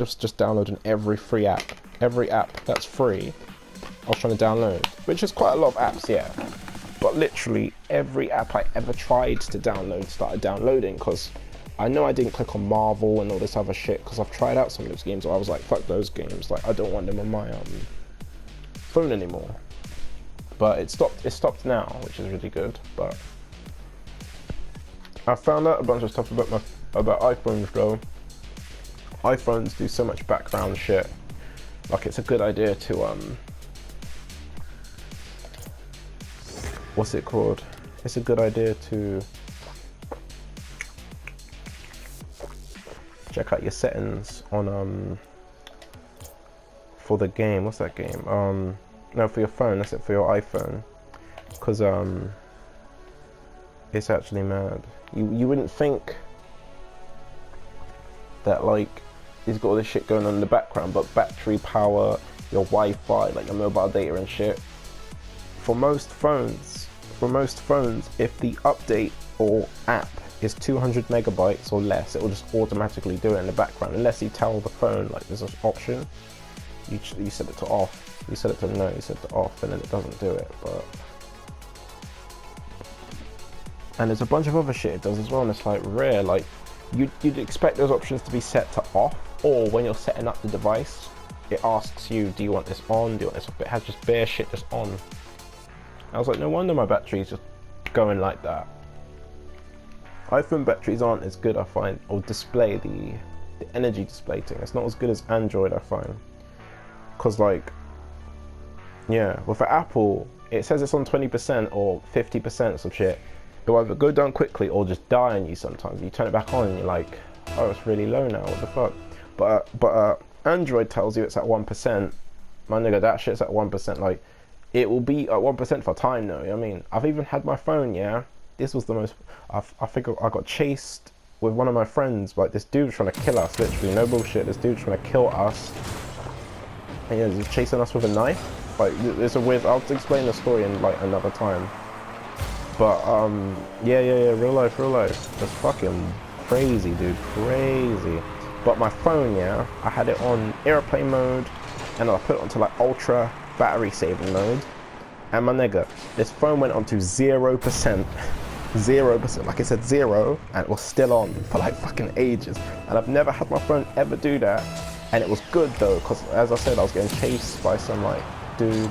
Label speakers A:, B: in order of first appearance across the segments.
A: just downloading every free app. Every app that's free, I was trying to download, which is quite a lot of apps, yeah. But literally every app I ever tried to download started downloading, because I know I didn't click on Marvel and all this other shit, because I've tried out some of those games where I was like, fuck those games, like I don't want them on my phone anymore. But it stopped now, which is really good. But I found out a bunch of stuff about iPhones though. iPhones do so much background shit. Like it's a good idea to what's it called? It's a good idea to check out your settings on for the game. What's that game? No, for your phone. That's it, for your iPhone. Because it's actually mad. You wouldn't think that like it's got all this shit going on in the background, but battery power, your Wi-Fi, like your mobile data and shit. For most phones, if the update or app is 200 megabytes or less, it will just automatically do it in the background, unless you tell the phone like there's an option. You set it to off. You set it to no, you set it to off, and then it doesn't do it. But and there's a bunch of other shit it does as well, and it's like rare. Like you'd expect those options to be set to off, or when you're setting up the device, it asks you, do you want this on? Do you want this off? It has just bare shit just on. I was like, no wonder my battery's just going like that. iPhone batteries aren't as good, I find, or display the energy display thing. It's not as good as Android, I find. Cause like, yeah, well for Apple, it says it's on 20% or 50% or some shit. It'll either go down quickly or just die on you sometimes. You turn it back on and you're like, oh, it's really low now, what the fuck? But Android tells you it's at 1%. My nigga, that shit's at 1%. Like, it will be at 1% for time now, you know what I mean? I've even had my phone, yeah. This was the most, I think I got chased with one of my friends. Like, this dude was trying to kill us, literally, no bullshit. This dude was trying to kill us. And yeah, he's chasing us with a knife. Like, it's a weird, I'll explain the story in like another time. But yeah, real life. It's fucking crazy, dude, crazy. But my phone, yeah, I had it on airplane mode, and I put it onto like ultra battery saving mode. And my nigga, this phone went on to 0%. 0%, like it said 0, and it was still on for like fucking ages. And I've never had my phone ever do that. And it was good though, because as I said, I was getting chased by some like dude.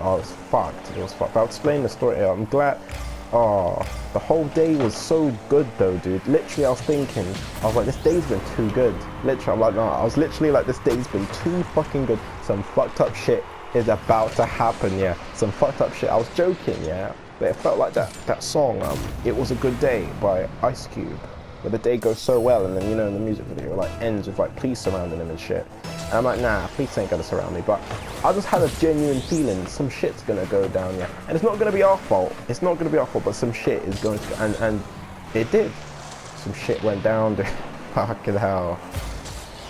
A: Oh, it was fucked. It was fucked. I'll explain the story. I'm glad. Oh, the whole day was so good though, dude. Literally, I was thinking, I was like, this day's been too good. Literally, I'm like, no, I was literally like, this day's been too fucking good. Some fucked up shit is about to happen, yeah. Some fucked up shit. I was joking, yeah. But it felt like that song, It Was a Good Day by Ice Cube. Where the day goes so well, and then, you know, in the music video, it like ends with like police surrounding him and shit. And I'm like, nah, police ain't gonna surround me. But I just had a genuine feeling some shit's gonna go down, yeah. And it's not gonna be our fault. It's not gonna be our fault, but some shit is going to, and it did. Some shit went down, dude. Fucking hell.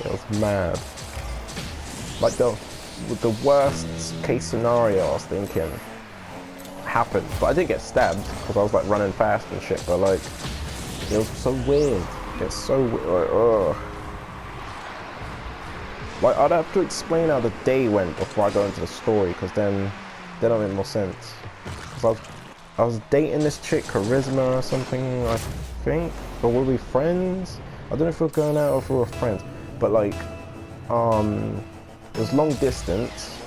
A: It was mad. Like the worst case scenario I was thinking happened. But I did get stabbed because I was like running fast and shit, but like, it was so weird. It's so weird. Like, I'd have to explain how the day went before I go into the story, because then it'll make more sense. Because I was dating this chick, Charisma or something, I think. Or were we friends? I don't know if we were going out or if we were friends. But like, it was long distance.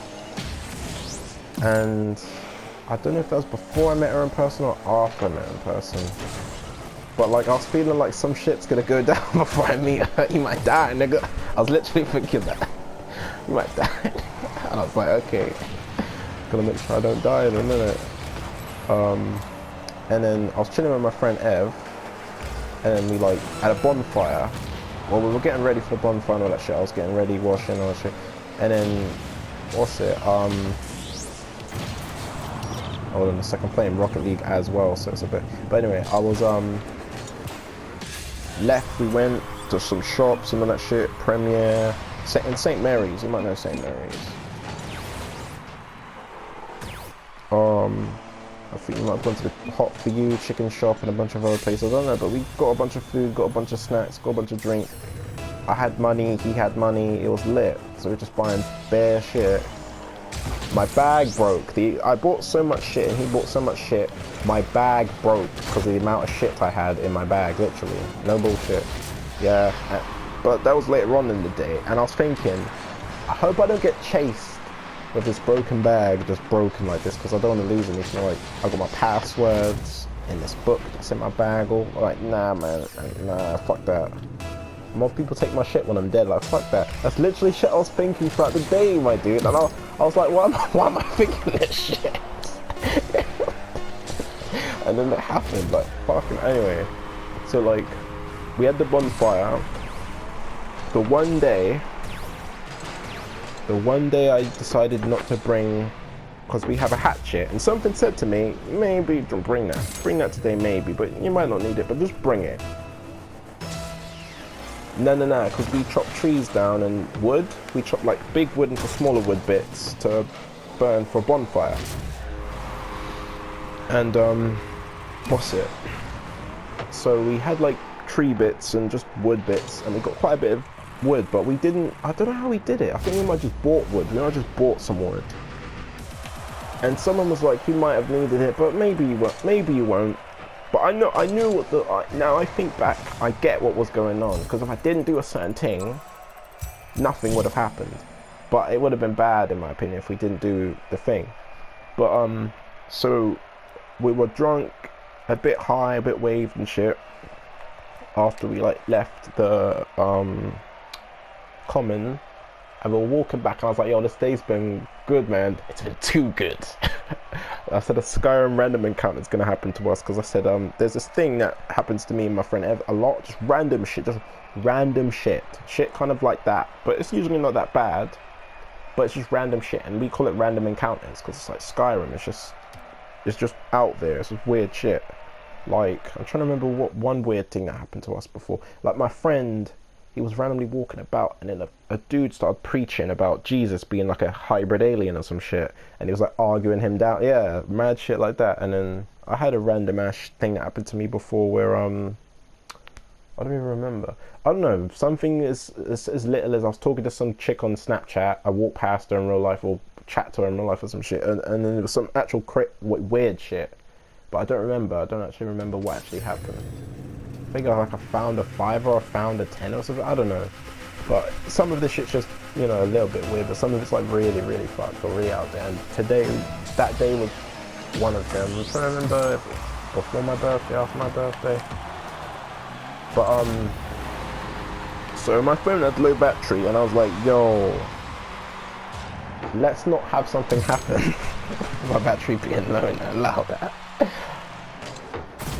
A: And I don't know if that was before I met her in person or after I met her in person. But like, I was feeling like some shit's gonna go down before I meet her. You might die, nigga. I was literally thinking that. You might die. And I was like, okay, gotta make sure I don't die in a minute. And then I was chilling with my friend Ev, and then we like had a bonfire. Well, we were getting ready for the bonfire and all that shit. I was getting ready, washing, all that shit. And then, what's it? Hold on a second, I'm playing Rocket League as well, so it's a bit. But anyway, I was left. We went to some shops and all that shit. Premiere in St. Mary's. You might know St. Mary's. I think you might have gone to the Hot For You chicken shop and a bunch of other places. I don't know, but we got a bunch of food, got a bunch of snacks, got a bunch of drink. I had money, he had money, it was lit. So we were just buying bare shit. My bag broke. I bought so much shit and he bought so much shit. My bag broke because of the amount of shit I had in my bag, literally. No bullshit. Yeah, but that was later on in the day. And I was thinking, I hope I don't get chased with this broken bag, just broken like this, because I don't want to lose anything. Like, I got my passwords in this book that's in my bag. All like, nah, man, nah, fuck that. More people take my shit when I'm dead. Like, fuck that. That's literally shit I was thinking throughout the day, my dude. And I was like, why am I thinking this shit? And then it happened. Like, fucking. Anyway, so like, we had the bonfire. The one day I decided not to bring, because we have a hatchet, and something said to me, maybe don't bring that today, maybe, but you might not need it, but just bring it. No, because we chop trees down and wood. We chop like big wood into smaller wood bits to burn for a bonfire. And what's it? So we had like tree bits and just wood bits, and we got quite a bit of wood, but we didn't. I don't know how we did it. I think we might just bought wood. I just bought some wood. And someone was like, "You might have needed it, but maybe you won't. Maybe you won't." But I knew what now I think back, I get what was going on. Because if I didn't do a certain thing, nothing would have happened. But it would have been bad, in my opinion, if we didn't do the thing. But, so we were drunk, a bit high, a bit waved and shit. After we, like, left the, common. And we were walking back, and I was like, yo, this day's been good, man. It's been too good. I said a Skyrim random encounter is going to happen to us, because I said, there's this thing that happens to me and my friend Ev a lot, just random shit shit kind of like that, but it's usually not that bad, but it's just random shit, and we call it random encounters, because it's like Skyrim, it's just out there, it's just weird shit. Like, I'm trying to remember what one weird thing that happened to us before. Like, my friend, he was randomly walking about, and then a dude started preaching about Jesus being like a hybrid alien or some shit, and he was like arguing him down. Yeah, mad shit like that. And then I had a random ass thing that happened to me before where I don't even remember. I don't know, something as little as I was talking to some chick on Snapchat. I walked past her in real life, or chat to her in real life or some shit, and then there was some actual weird shit, but I don't actually remember what actually happened. I think I found a 5 or I found a 10 or something, I don't know. But some of this shit's just, you know, a little bit weird, but some of it's like really, really fucked or really out there. And that day was one of them. I'm trying to remember if it was before my birthday, after my birthday. But, so my phone had low battery, and I was like, yo, let's not have something happen. My battery being low and allow that.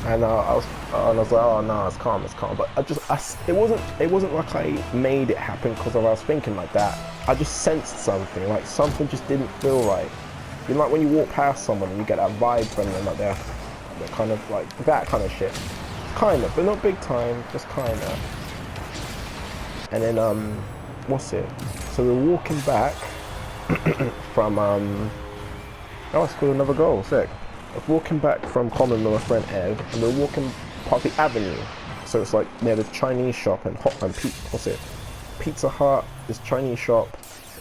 A: And I was like, oh no, it's calm. But it wasn't like I made it happen because I was thinking like that. I just sensed something, like something just didn't feel right. You know, like when you walk past someone and you get that vibe from them, like they're kind of like that kind of shit. Kind of, but not big time, just kind of. And then, what's it? So we're walking back from, oh, I scored another goal, sick. I was walking back from Common with my friend Ev, and we're walking past the avenue. So it's like near the Chinese shop and Pizza Hut, this Chinese shop,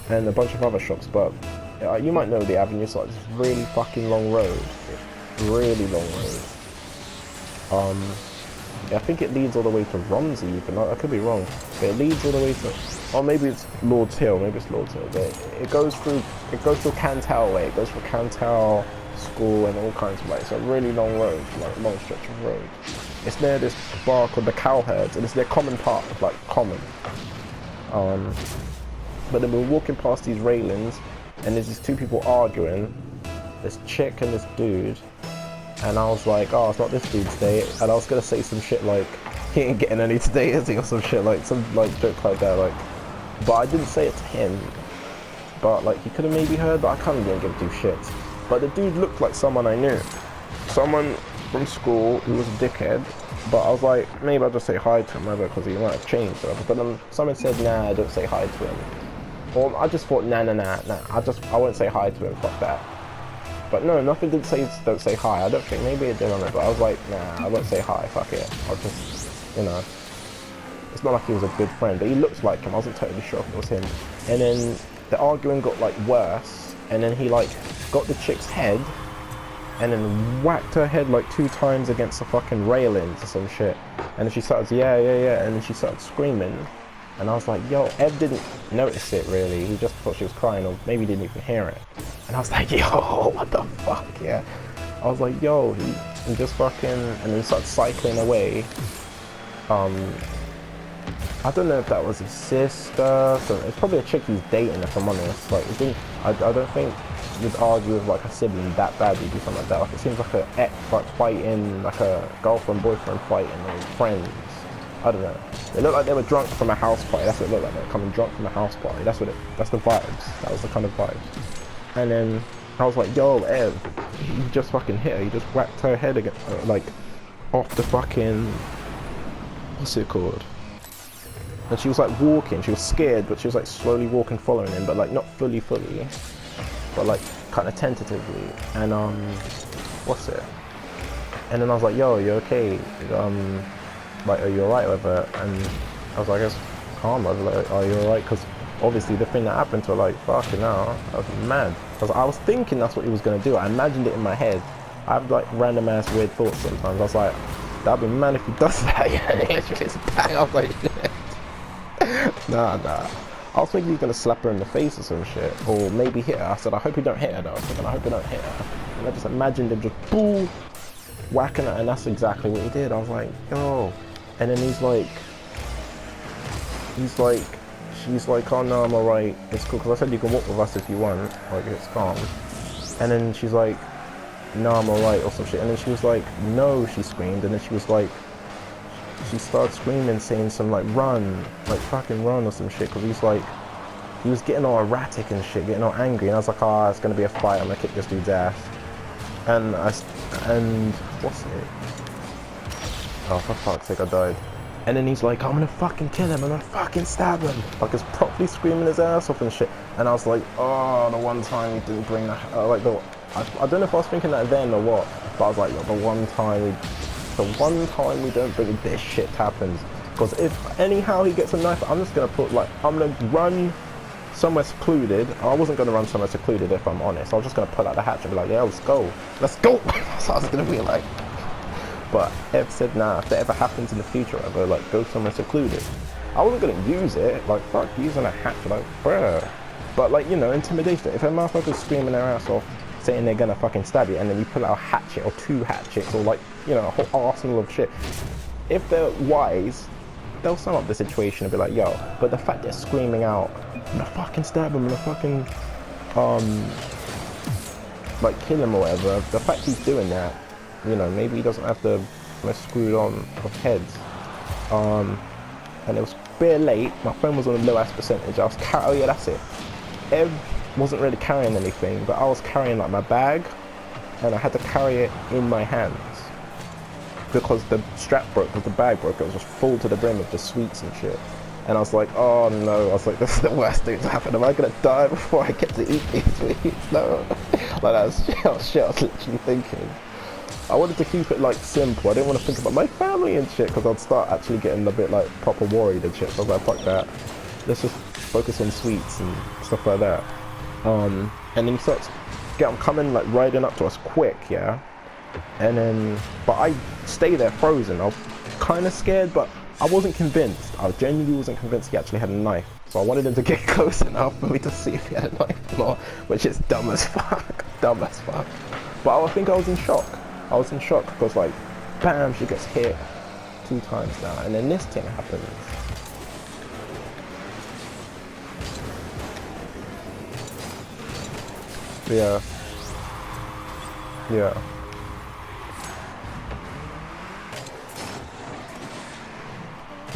A: and a bunch of other shops. But you might know the avenue. It's like this really fucking long road, really long road. Yeah, I think it leads all the way to Romsey, even. I could be wrong, but it leads all the way to, or maybe it's Lord's Hill. But it goes through Cantal Way. It goes through Cantal School and all kinds of, like, it's a really long road, like long stretch of road. It's near this bar called the Cowherds, and it's their common park, like common. But then we're walking past these railings, and there's these two people arguing, this chick and this dude, and I was like, oh, it's not this dude's day, and I was gonna say some shit like, he ain't getting any today, is he, or some shit, like some like joke like that, like, but I didn't say it to him, but like he could have maybe heard, but I kind of didn't give two shits. But the dude looked like someone I knew. Someone from school who was a dickhead. But I was like, maybe I'll just say hi to him, because he might have changed. But then someone said, nah, don't say hi to him. Or I just thought, nah, I won't say hi to him, fuck that. But no, nothing did say don't say hi. I don't think, maybe it did on it, but I was like, nah, I won't say hi, fuck it. I'll just, you know. It's not like he was a good friend, but he looks like him. I wasn't totally sure if it was him. And then the arguing got like worse, and then he like got the chick's head and then whacked her head like 2 times against the fucking railings or some shit. And then she started, yeah, and then she started screaming. And I was like, yo, Ev didn't notice it really. He just thought she was crying, or maybe didn't even hear it. And I was like, yo, what the fuck, yeah. I was like, yo, he just fucking, and then started cycling away. I don't know if that was his sister. So it's probably a chick he's dating, if I'm honest. Like, I don't think you'd argue with like a sibling that badly, do something like that. Like, it seems like an ex like fighting, like a girlfriend boyfriend fighting, or friends. I don't know. They looked like they were drunk from a house party. That's what it looked like. They were coming drunk from a house party. That's the vibes. That was the kind of vibes. And then I was like, yo, Ev, you just fucking hit her. You just whacked her head again, like off the fucking, what's it called? And she was like walking. She was scared, but she was like slowly walking, following him, but like not fully, but like kind of tentatively. And what's it? And then I was like, yo, you okay? Like, are you alright with it? And I was like, I guess calm. I was like, are you alright? Because obviously the thing that happened to her, like, fucking hell, I was mad. Because I was thinking that's what he was going to do. I imagined it in my head. I have like random ass weird thoughts sometimes. I was like, that'd be mad if he does that. Yeah, it's bang. I was like, nah. I was thinking he was going to slap her in the face or some shit. Or maybe hit her. I said, I hope you don't hit her though. I was thinking, I hope you don't hit her. And I just imagined him just boo, whacking her, and that's exactly what he did. I was like, yo. And then she's like, oh no, I'm alright, it's cool, because I said you can walk with us if you want, like, it's calm. And then she's like, no, I'm alright, or some shit. And then she was like, no, she screamed. And then she was like, she started screaming, saying some like, run, like fucking run or some shit, because he was getting all erratic and shit, getting all angry. And I was like, oh, it's gonna be a fight, I'm gonna kick this dude's ass. And what's it? Oh, for fuck's sake, I died. And then he's like, I'm gonna fucking kill him, I'm gonna fucking stab him. Like, he's properly screaming his ass off and shit. And I was like, oh, the one time he didn't bring that, I don't know if I was thinking that then or what, but I was like, the one time we don't bring this shit happens. Because if anyhow he gets a knife, I'm just gonna I'm gonna run somewhere secluded. I wasn't gonna run somewhere secluded, if I'm honest. I was just gonna pull out the hatch and be like, yeah, let's go. That's what I was gonna be like. But Ev said, nah, if that ever happens in the future, ever, like, go somewhere secluded. I wasn't gonna use it, like, fuck using a hatch, like, bruh. But, like, you know, intimidation. If a motherfucker's screaming their ass off, saying they're gonna fucking stab you, and then you pull out a hatchet, or 2 hatchets, or, like, you know, a whole arsenal of shit. If they're wise, they'll sum up the situation and be like, yo, but the fact they're screaming out, I'm gonna fucking stab him, I'm gonna fucking, like, kill him or whatever, the fact he's doing that, you know, maybe he doesn't have the most screwed on of heads. And it was bare late. My phone was on a low ass percentage. I was oh yeah, that's it. Ev wasn't really carrying anything, but I was carrying like my bag, and I had to carry it in my hands because the strap broke, because the bag broke. It was just full to the brim of just sweets and shit. And I was like, oh no, I was like, this is the worst thing to happen. Am I gonna die before I get to eat these sweets? No. Like, that's shit I was literally thinking. I wanted to keep it like simple. I didn't want to think about my family and shit, because I'd start actually getting a bit like proper worried and shit. So I was like, fuck that. Let's just focus on sweets and stuff like that. And then he starts coming like riding up to us quick, yeah. And then, but I stay there frozen. I was kind of scared, but I wasn't convinced. I genuinely wasn't convinced he actually had a knife. So I wanted him to get close enough for me to see if he had a knife or not, which is dumb as fuck. Dumb as fuck. But I think I was in shock. I was in shock because, like, bam, she gets hit 2 times now, and then this thing happens. Yeah.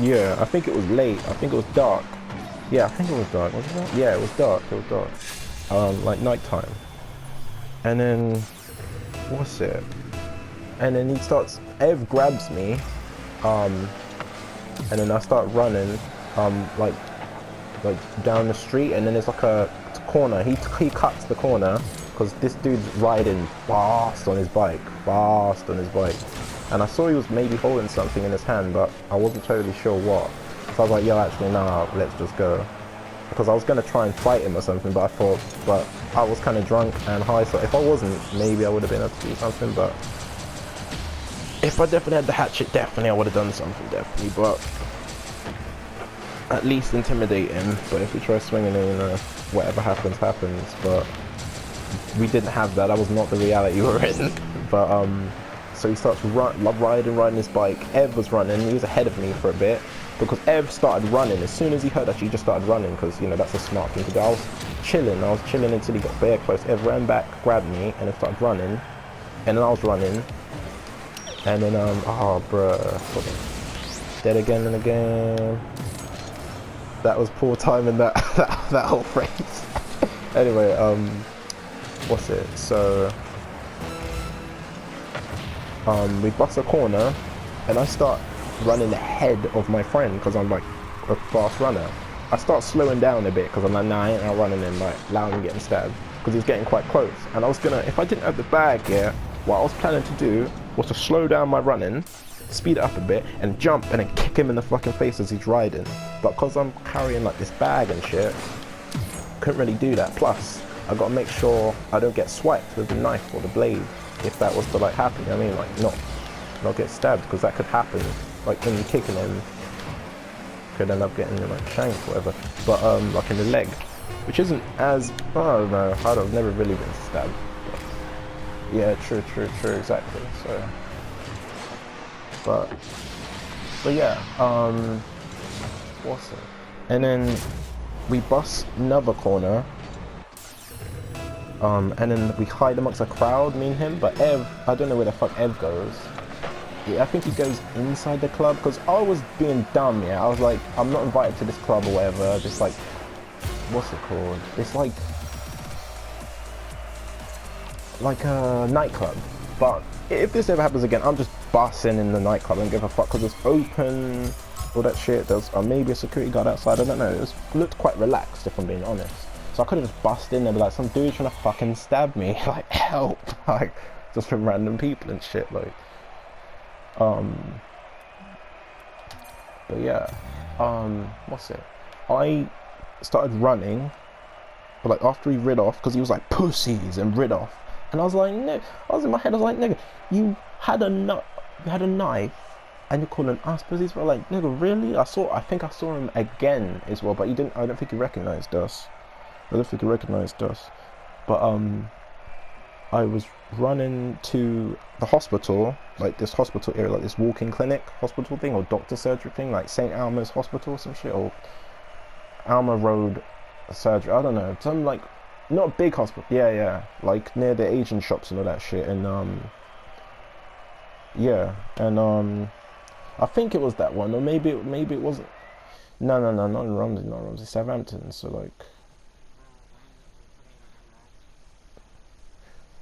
A: Yeah, I think it was late. I think it was dark. Yeah, I think it was dark. Was it dark? Yeah, it was dark. It was dark. Like nighttime. And then, what's it? And then Ev grabs me, and then I start running, like down the street, and then there's like a corner. He cuts the corner, because this dude's riding fast on his bike, and I saw he was maybe holding something in his hand, but I wasn't totally sure what. So I was like, yo, actually, nah, let's just go. Because I was going to try and fight him or something, but I was kind of drunk and high, so if I wasn't, maybe I would have been able to do something, but if I definitely had the hatchet, definitely I would have done something, definitely, but at least intimidate him. But if we try swinging him, whatever happens, happens, but we didn't have that. That was not the reality we were in. But so he starts riding his bike. Ev was running. He was ahead of me for a bit because Ev started running as soon as he heard that. He just started running because, you know, that's a smart thing to do. I was chilling until he got bare close. Ev ran back, grabbed me, and then started running. And then I was running, and then oh bruh, dead again and again. That was poor timing, that whole phrase. Anyway, what's it? So, we bust a corner, and I start running ahead of my friend because I'm like a fast runner. I start slowing down a bit because I'm like, nah, I ain't out running and like allowing him getting stabbed because he's getting quite close. And I was gonna, if I didn't have the bag here, what I was planning to do was to slow down my running, speed it up a bit, and jump and then kick him in the fucking face as he's riding. But because I'm carrying like this bag and shit, couldn't really do that. Plus, I gotta make sure I don't get swiped with the knife or the blade if that was to like happen. I mean, like not get stabbed, because that could happen. Like when you're kicking him, could end up getting like shanked or whatever. But like in the leg, which isn't as, I don't know, I've never really been stabbed. But, yeah, true, exactly. So, but yeah, what's it? And then we bust another corner, and then we hide amongst a crowd, me and him. But Ev, I don't know where the fuck Ev goes. Yeah, I think he goes inside the club because I was being dumb. Yeah, I was like, I'm not invited to this club or whatever. Just like, what's it called? It's like a nightclub. But if this ever happens again, I'm just busting in the nightclub and give a fuck because it's open, all that shit. There's maybe a security guard outside. I don't know. It looked quite relaxed, if I'm being honest. So I could have just bust in there, but like some dude trying to fucking stab me, like help, like just from random people and shit, like. But yeah, what's it? I started running, but like after he rid off, because he was like pussies and rid off, and I was like, no, I was in my head, I was like, nigga, you had a knife, and you're calling us pussies? But like, nigga, really? I think I saw him again as well, but he didn't. I don't think he recognized us. But I was running to the hospital, like this hospital area, like this walk-in clinic hospital thing, or doctor surgery thing, like St. Alma's Hospital or some shit, or Alma Road Surgery, I don't know, some like, not a big hospital, yeah, like near the Asian shops and all that shit, and yeah, and I think it was that one, or maybe it wasn't, no, not in Romsey, Southampton, so like,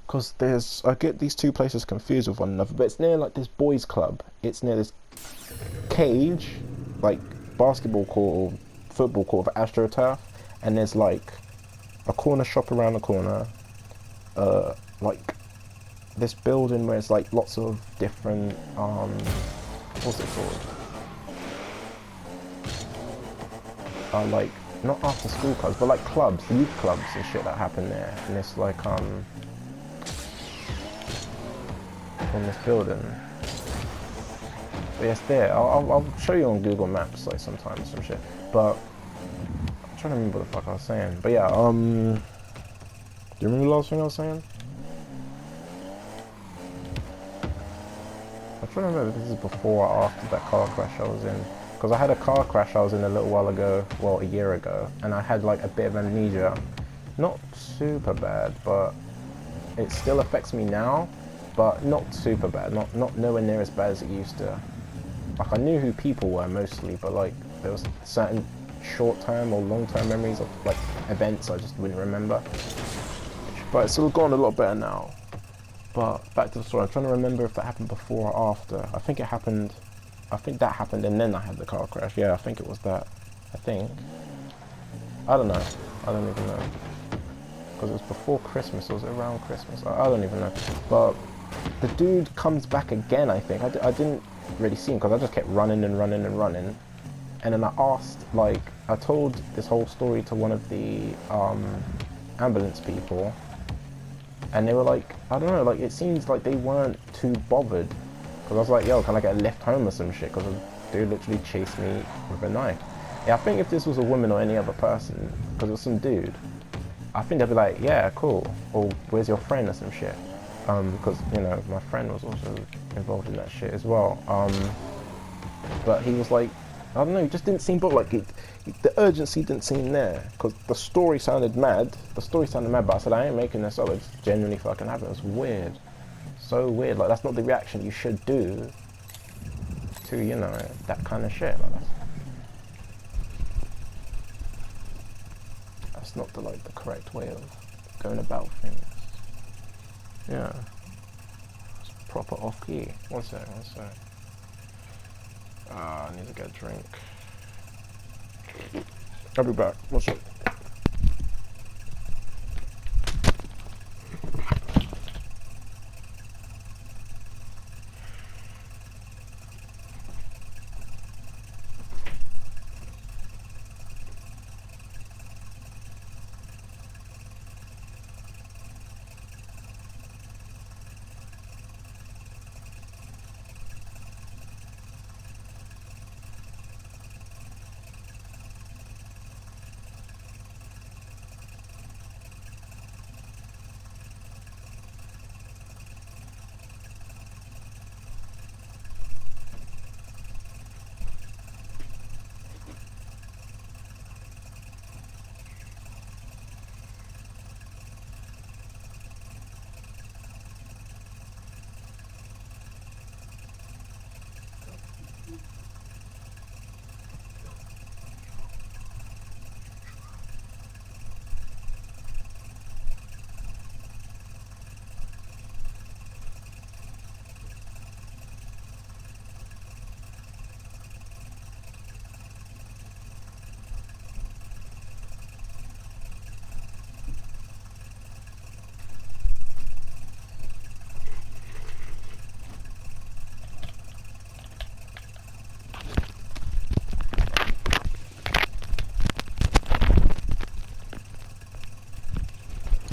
A: because I get these two places confused with one another, but it's near like this boys club. It's near this cage, like basketball court or football court of AstroTurf, and there's like a corner shop around the corner, like this building where it's like lots of different, what's it called? Like not after school clubs, but like clubs, youth clubs and shit that happen there, and it's like in this building. But yes, there. I'll show you on Google Maps like sometimes some shit. But I'm trying to remember what the fuck I was saying. But yeah, do you remember the last thing I was saying? I'm trying to remember if this is before or after that car crash I was in. Because I had a car crash I was in a little while ago, well, a year ago, and I had like a bit of amnesia. Not super bad, but it still affects me now. But not super bad, not nowhere near as bad as it used to. Like I knew who people were mostly, but like there was certain short-term or long-term memories of like events I just wouldn't remember. But it's all gone a lot better now. But back to the story, I'm trying to remember if that happened before or after. I think that happened and then I had the car crash. Yeah, I think it was that. I think. I don't know. I don't even know. Because it was before Christmas, or was it around Christmas? I don't even know. But the dude comes back again, I think. I didn't really see him because I just kept running. And then I asked, like, I told this whole story to one of the ambulance people, and they were like, I don't know, like, it seems like they weren't too bothered. Because I was like, yo, can I get a lift home or some shit? Because a dude literally chased me with a knife. Yeah, I think if this was a woman or any other person, because it was some dude, I think they'd be like, yeah, cool. Or where's your friend or some shit? Because, you know, my friend was also involved in that shit as well. But he was like, I don't know, he just didn't seem bothered. Like, the urgency didn't seem there. Because the story sounded mad. But I said, I ain't making this up. It's genuinely fucking happened. It's weird. So weird. Like, that's not the reaction you should do to, you know, that kind of shit. Like, that's not the, like, the correct way of going about things. Yeah. It's proper off key. One sec. I need to get a drink. I'll be back. One sec.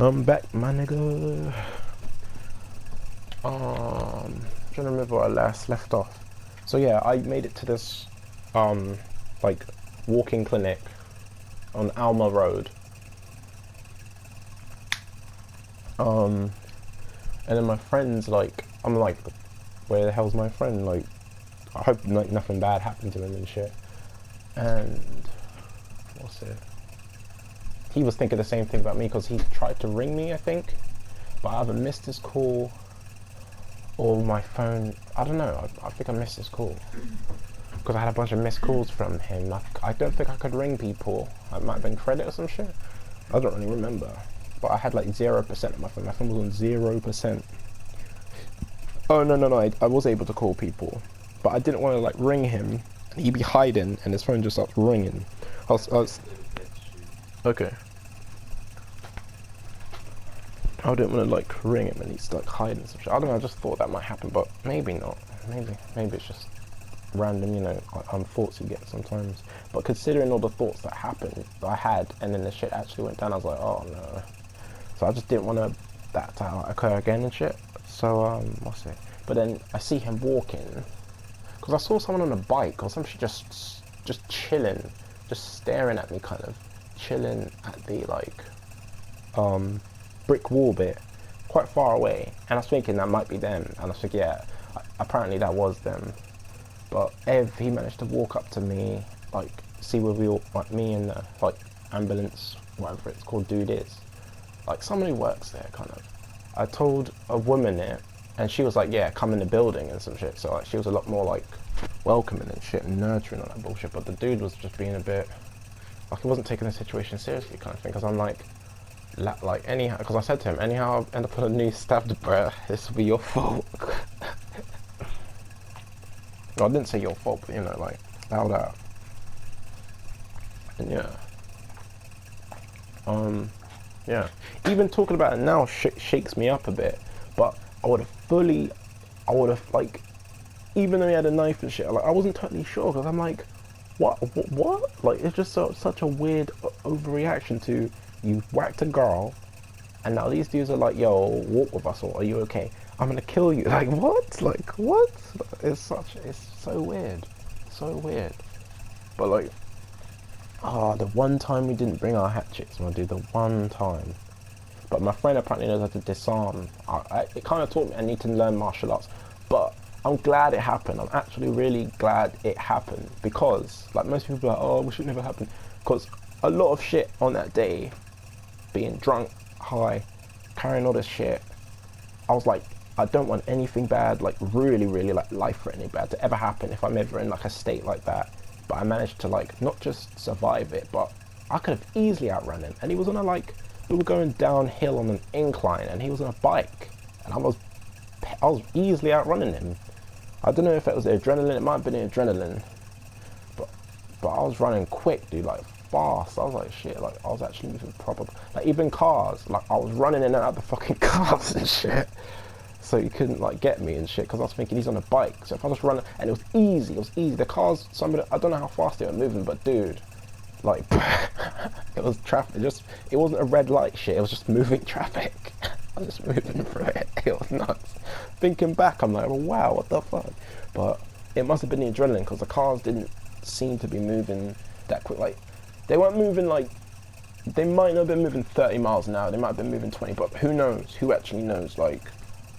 A: I'm back, my nigga. Trying to remember where I last left off. So yeah, I made it to this, like, walking clinic on Alma Road. And then my friend's like, I'm like, where the hell's my friend? Like, I hope like nothing bad happened to him and shit. And what's it? He was thinking the same thing about me because he tried to ring me, I think, but I either missed his call or my phone. I don't know. I think I missed his call because I had a bunch of missed calls from him. I don't think I could ring people. It might have been credit or some shit. I don't really remember. But I had like 0% of my phone. My phone was on 0%. Oh no! I was able to call people, but I didn't want to like ring him. He'd be hiding, and his phone just starts ringing. I was okay. I didn't want to like ring him and he's like hiding some shit. I don't know, I just thought that might happen, but maybe not. Maybe it's just random, you know, thoughts you get sometimes. But considering all the thoughts that happened, that I had, and then the shit actually went down, I was like, oh no. So I just didn't want that to occur again and shit. So, what's it? But then I see him walking, because I saw someone on a bike or some shit just chilling, just staring at me, kind of chilling at the like brick wall bit quite far away, and I was thinking that might be them, and I was like, yeah, apparently that was them. But Ev, he managed to walk up to me, like see where we all, like me and the like ambulance, whatever it's called, dude is, like someone who works there, kind of. I told a woman it, and she was like, yeah, come in the building and some shit. So like, she was a lot more like welcoming and shit and nurturing all that bullshit. But the dude was just being a bit like, he wasn't taking the situation seriously, kind of thing. Because I'm like anyhow, because I said to him, anyhow I end up on a new stabbed, bruh, this will be your fault. No, I didn't say your fault, but you know, like, loud out. And yeah. Yeah. Even talking about it now shakes me up a bit. But I would have like, even though he had a knife and shit, like, I wasn't totally sure, because I'm like, what? Like, it's just such a weird overreaction to, you whacked a girl, and now these dudes are like, yo, walk with us, or are you okay? I'm gonna kill you. Like, what? Like, what? It's so weird. So weird. But like, the one time we didn't bring our hatchets, my dude, the one time. But my friend apparently knows how to disarm. It kind of taught me I need to learn martial arts. But I'm glad it happened. I'm actually really glad it happened. Because, like, most people are like, oh, we should never happen. Because a lot of shit on that day, being drunk, high, carrying all this shit, I was like, I don't want anything bad, like really, really like life-threatening bad to ever happen if I'm ever in like a state like that. But I managed to like not just survive it, but I could have easily outrun him. And he was on a like, we were going downhill on an incline, and he was on a bike, and I was easily outrunning him. I don't know if it was the adrenaline. It might have been the adrenaline, but I was running quick, dude, like fast. I was like, shit, like I was actually moving proper. Like even cars, like I was running in and out of the fucking cars and shit. So he couldn't like get me and shit, because I was thinking he's on a bike. So if I just run, and it was easy. The cars, I don't know how fast they were moving, but dude, like it was traffic. It wasn't a red light shit. It was just moving traffic. I was just moving through it. It was nuts. Thinking back, I'm like, oh, wow, what the fuck? But it must have been the adrenaline, because the cars didn't seem to be moving that quick. Like they weren't moving like. They might not have been moving 30 miles an hour. They might have been moving 20, but who knows? Who actually knows? Like.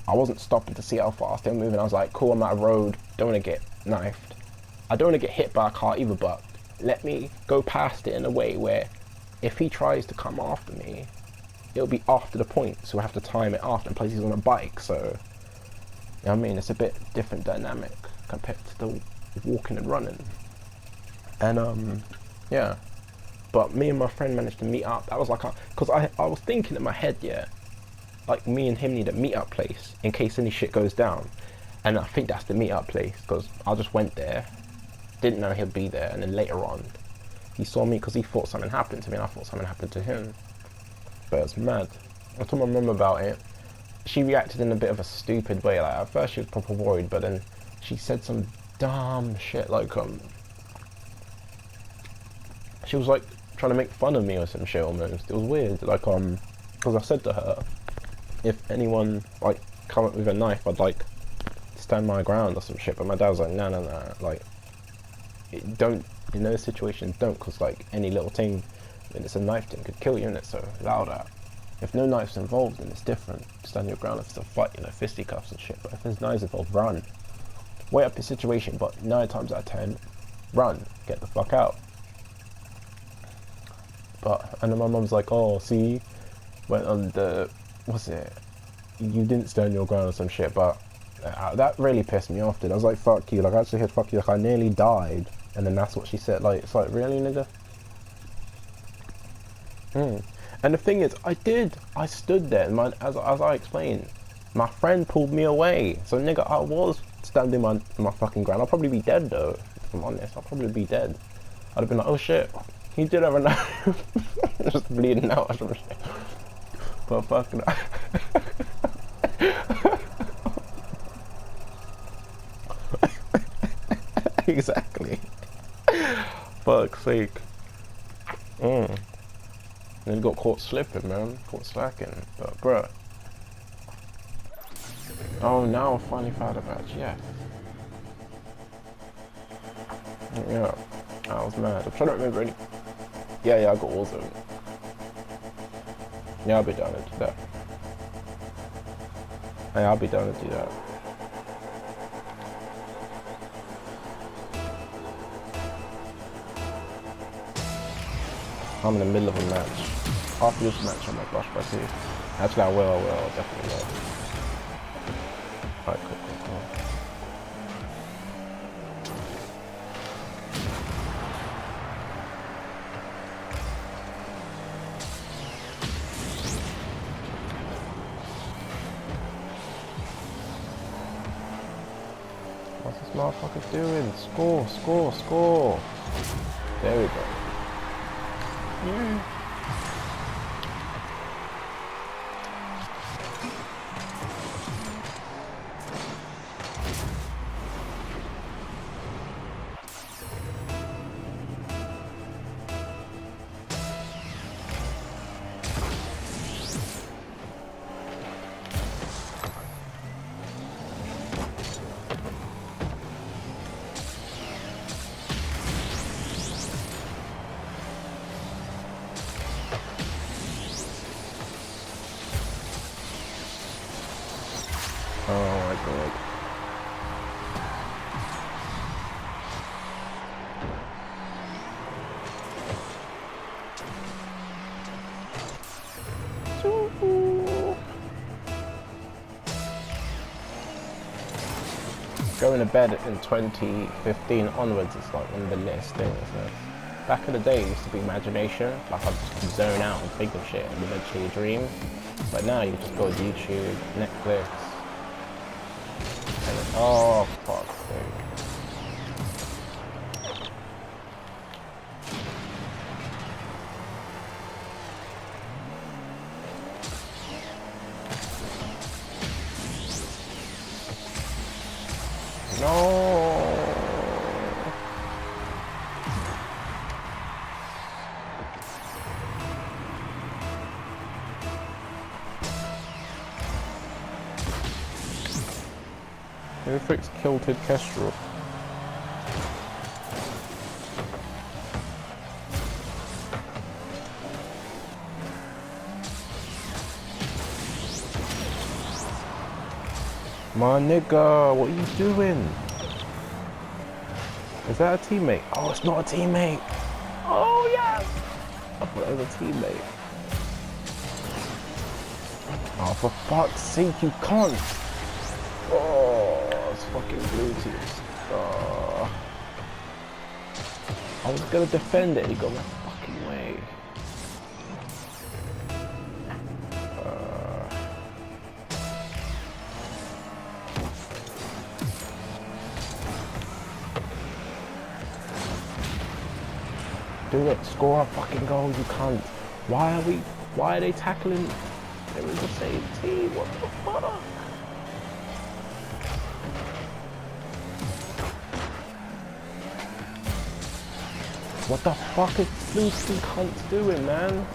A: I wasn't stopping to see how fast they were moving. I was like, cool, I'm at a road, don't want to get knifed. I don't want to get hit by a car either, but let me go past it in a way where if he tries to come after me, it'll be after the point, so we'll have to time it after, and plus he's on a bike, so, you know what I mean, it's a bit different dynamic compared to the walking and running. And, yeah, but me and my friend managed to meet up. That was like, because I was thinking in my head, yeah, like me and him need a meet-up place in case any shit goes down, and I think that's the meet-up place, because I just went there, didn't know he'd be there, and then later on he saw me because he thought something happened to me and I thought something happened to him. But it was mad. I told my mum about it. She reacted in a bit of a stupid way. Like at first she was proper worried, but then she said some dumb shit, like she was like trying to make fun of me or some shit almost. It was weird, like because I said to her, if anyone like come up with a knife, I'd like stand my ground or some shit. But my dad was like, no, like don't, in those situations don't, because like any little thing, when it's a knife thing, could kill you, innit? So allow that. If no knife's involved, then it's different. Stand your ground if it's a fight, you know, fisticuffs and shit. But if there's knives involved, run. Weigh up the situation, but 9 times out of 10, run. Get the fuck out. But, and then my mum's like, oh, see, went on the, what's it? You didn't stand your ground or some shit, but that really pissed me off, dude. I was like, fuck you. Like, I actually said, fuck you. Like, I nearly died. And then that's what she said. Like, it's like, really, nigga? And the thing is, I stood there, and as I explained, my friend pulled me away. So, nigga, I was standing my fucking ground. I'll probably be dead, though. If I'm honest, I'll probably be dead. I'd have been like, oh shit, he did have a knife. Just bleeding out or some shit. But fuck no. Exactly. Fuck's sake. Then got caught slipping, man. Caught slacking. But bruh. Oh, now I finally found a badge. Yeah. Yeah. I was mad. I'm trying to remember any. Yeah, I got Warzone. Yeah, I'll be down to do that. Yeah, I'll be down to do that. I'm in the middle of a match. After this match, I might brush by 2. Actually, I will, definitely will. Alright, cool. What's this motherfucker doing? Score! There we go. Yeah. Oh my god. Going to bed in 2015 onwards is like one of the latest things. Back in the day, it used to be imagination. Like I'd just zone out and think of shit and eventually dream. But now you just go to YouTube, Netflix, and oh fuck's sake. No. Who fixed kilted kestrel? My nigga, what are you doing? Is that a teammate? Oh, it's not a teammate. Oh, yes! I thought it was a teammate. Oh, for fuck's sake, you can't. Oh, it's fucking Bluetooth. Oh. I was gonna defend it, he got my fucking way. Do it, score a fucking goal, you can't. Why are they tackling? They were the same team, what the fuck? What the fuck is Lucy cunt doing, man?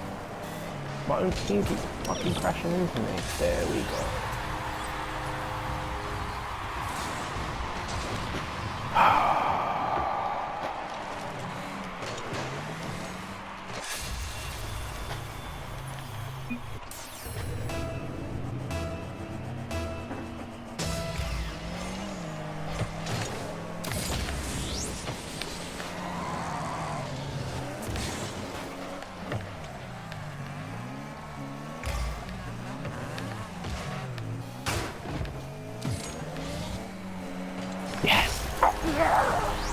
A: My own team keeps fucking crashing into me. There we go. Yes! Yes!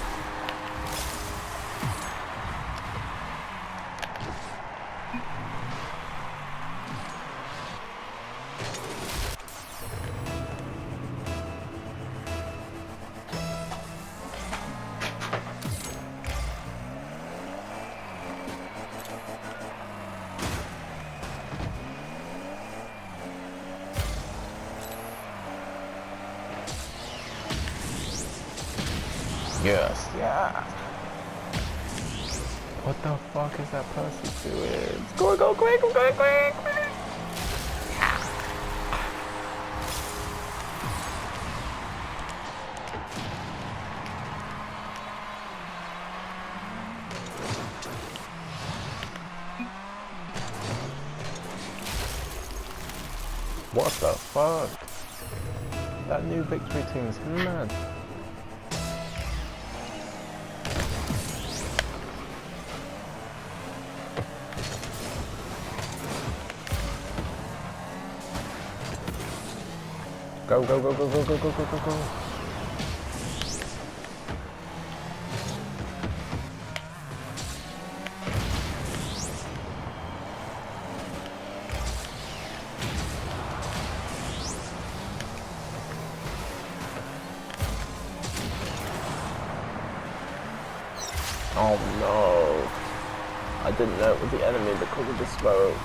A: Yes, yeah. What the fuck is that person doing? Go quick, quick. What the fuck? That new victory team is mad. Go. Oh no. I didn't know it was the enemy because of the smoke.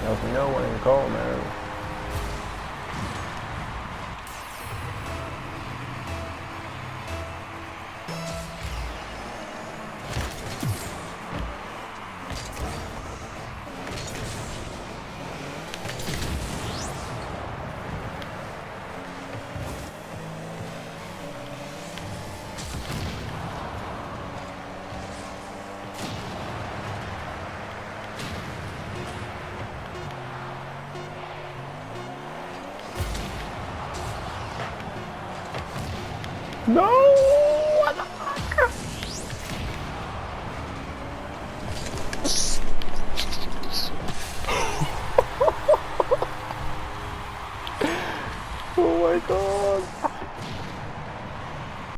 A: There was no one in goal, man. No!